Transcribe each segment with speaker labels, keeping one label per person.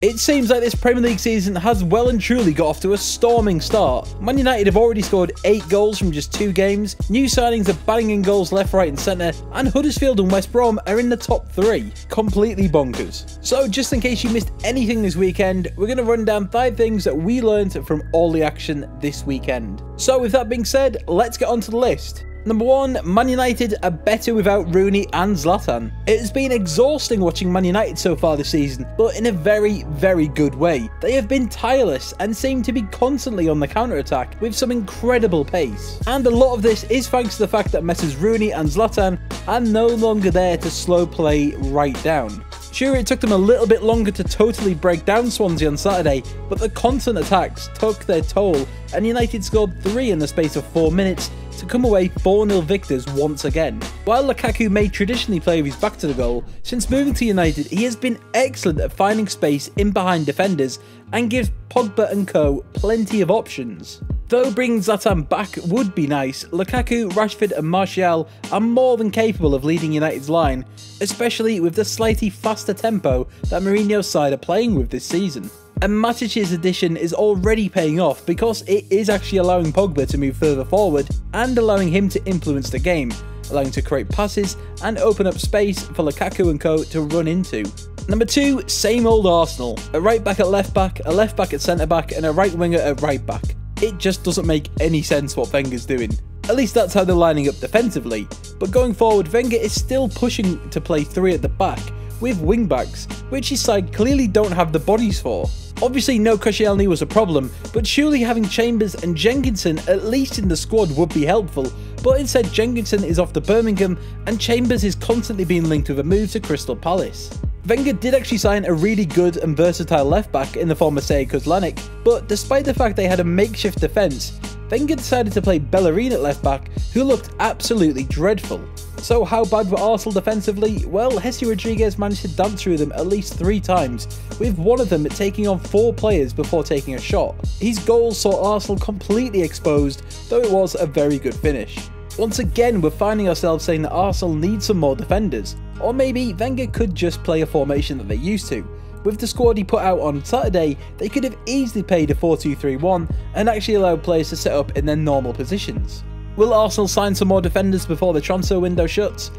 Speaker 1: It seems like this Premier League season has well and truly got off to a storming start. Man United have already scored 8 goals from just 2 games, new signings are banging in goals left, right and centre, and Huddersfield and West Brom are in the top 3. Completely bonkers. So just in case you missed anything this weekend, we're going to run down 5 things that we learned from all the action this weekend. So with that being said, let's get on to the list. Number 1, Man United are better without Rooney and Zlatan. It has been exhausting watching Man United so far this season, but in a very, very good way. They have been tireless and seem to be constantly on the counter-attack with some incredible pace. And a lot of this is thanks to the fact that Messrs Rooney and Zlatan are no longer there to slow play right down. Sure, it took them a little bit longer to totally break down Swansea on Saturday, but the constant attacks took their toll and United scored 3 in the space of 4 minutes to come away 4-0 victors once again. While Lukaku may traditionally play with his back to the goal, since moving to United he has been excellent at finding space in behind defenders and gives Pogba and co plenty of options. Though bringing Zlatan back would be nice, Lukaku, Rashford and Martial are more than capable of leading United's line, especially with the slightly faster tempo that Mourinho's side are playing with this season. And Matic's addition is already paying off because it is actually allowing Pogba to move further forward and allowing him to influence the game, allowing to create passes and open up space for Lukaku and co to run into. Number 2, same old Arsenal. A right back at left back, a left back at centre back and a right winger at right back. It just doesn't make any sense what Wenger's doing. At least that's how they're lining up defensively. But going forward, Wenger is still pushing to play 3 at the back with wing backs, which his side clearly don't have the bodies for. Obviously no Koscielny was a problem, but surely having Chambers and Jenkinson at least in the squad would be helpful, but instead Jenkinson is off to Birmingham and Chambers is constantly being linked with a move to Crystal Palace. Wenger did actually sign a really good and versatile left back in the form of Sead Kozlanik, but despite the fact they had a makeshift defence, Wenger decided to play Bellerin at left back, who looked absolutely dreadful. So how bad were Arsenal defensively? Well, Jesse Rodriguez managed to dance through them at least 3 times, with one of them taking on 4 players before taking a shot. His goals saw Arsenal completely exposed, though it was a very good finish. Once again, we're finding ourselves saying that Arsenal needs some more defenders, or maybe Wenger could just play a formation that they're used to. With the squad he put out on Saturday, they could have easily played a 4-2-3-1 and actually allowed players to set up in their normal positions. Will Arsenal sign some more defenders before the transfer window shuts?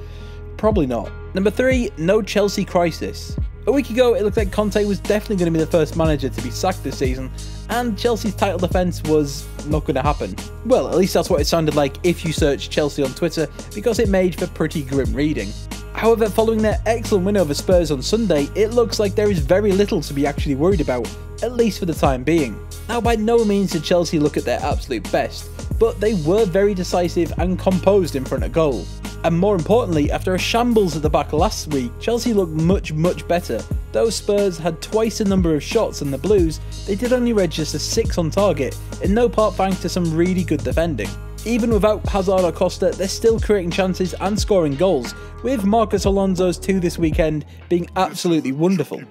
Speaker 1: Probably not. Number 3, no Chelsea crisis. A week ago it looked like Conte was definitely going to be the first manager to be sacked this season, and Chelsea's title defence was not going to happen. Well, at least that's what it sounded like if you searched Chelsea on Twitter, because it made for pretty grim reading. However, following their excellent win over Spurs on Sunday, it looks like there is very little to be actually worried about, at least for the time being. Now, by no means did Chelsea look at their absolute best, but they were very decisive and composed in front of goal. And more importantly, after a shambles at the back last week, Chelsea looked much better. Though Spurs had twice the number of shots than the Blues, they did only register 6 on target, in no part thanks to some really good defending. Even without Hazard or Costa, they're still creating chances and scoring goals, with Marcos Alonso's 2 this weekend being absolutely wonderful.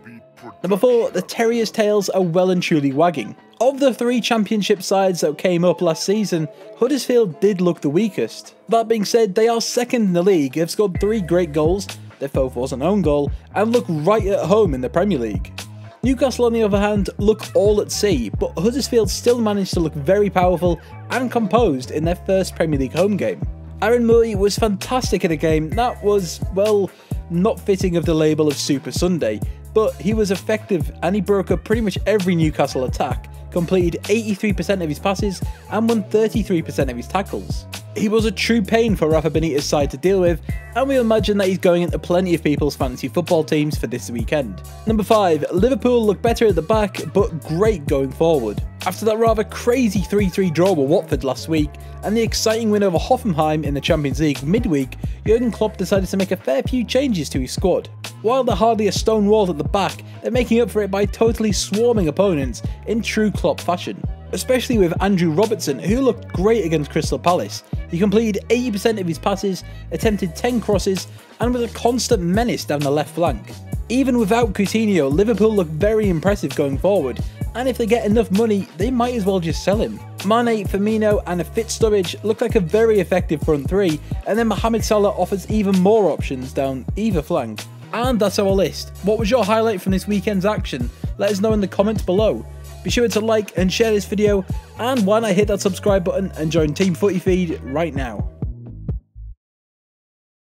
Speaker 1: Number 4, the Terriers' tails are well and truly wagging. Of the 3 championship sides that came up last season, Huddersfield did look the weakest. That being said, they are second in the league, have scored 3 great goals, their 4th was an own goal, and look right at home in the Premier League. Newcastle on the other hand look all at sea, but Huddersfield still managed to look very powerful and composed in their first Premier League home game. Aaron Murray was fantastic in a game that was, well, not fitting of the label of Super Sunday, but he was effective and he broke up pretty much every Newcastle attack, completed 83% of his passes and won 33% of his tackles. He was a true pain for Rafa Benitez's side to deal with, and we imagine that he's going into plenty of people's fantasy football teams for this weekend. Number 5, Liverpool look better at the back, but great going forward. After that rather crazy 3-3 draw with Watford last week, and the exciting win over Hoffenheim in the Champions League midweek, Jurgen Klopp decided to make a fair few changes to his squad. While they're hardly a stone wall at the back, they're making up for it by totally swarming opponents in true Klopp fashion. Especially with Andrew Robertson, who looked great against Crystal Palace. He completed 80% of his passes, attempted 10 crosses, and was a constant menace down the left flank. Even without Coutinho, Liverpool look very impressive going forward, and if they get enough money, they might as well just sell him. Mane, Firmino and a fit Sturridge look like a very effective front 3, and then Mohamed Salah offers even more options down either flank. And that's our list. What was your highlight from this weekend's action? Let us know in the comments below. Be sure to like and share this video, and why not hit that subscribe button and join Team Footy Feed right now.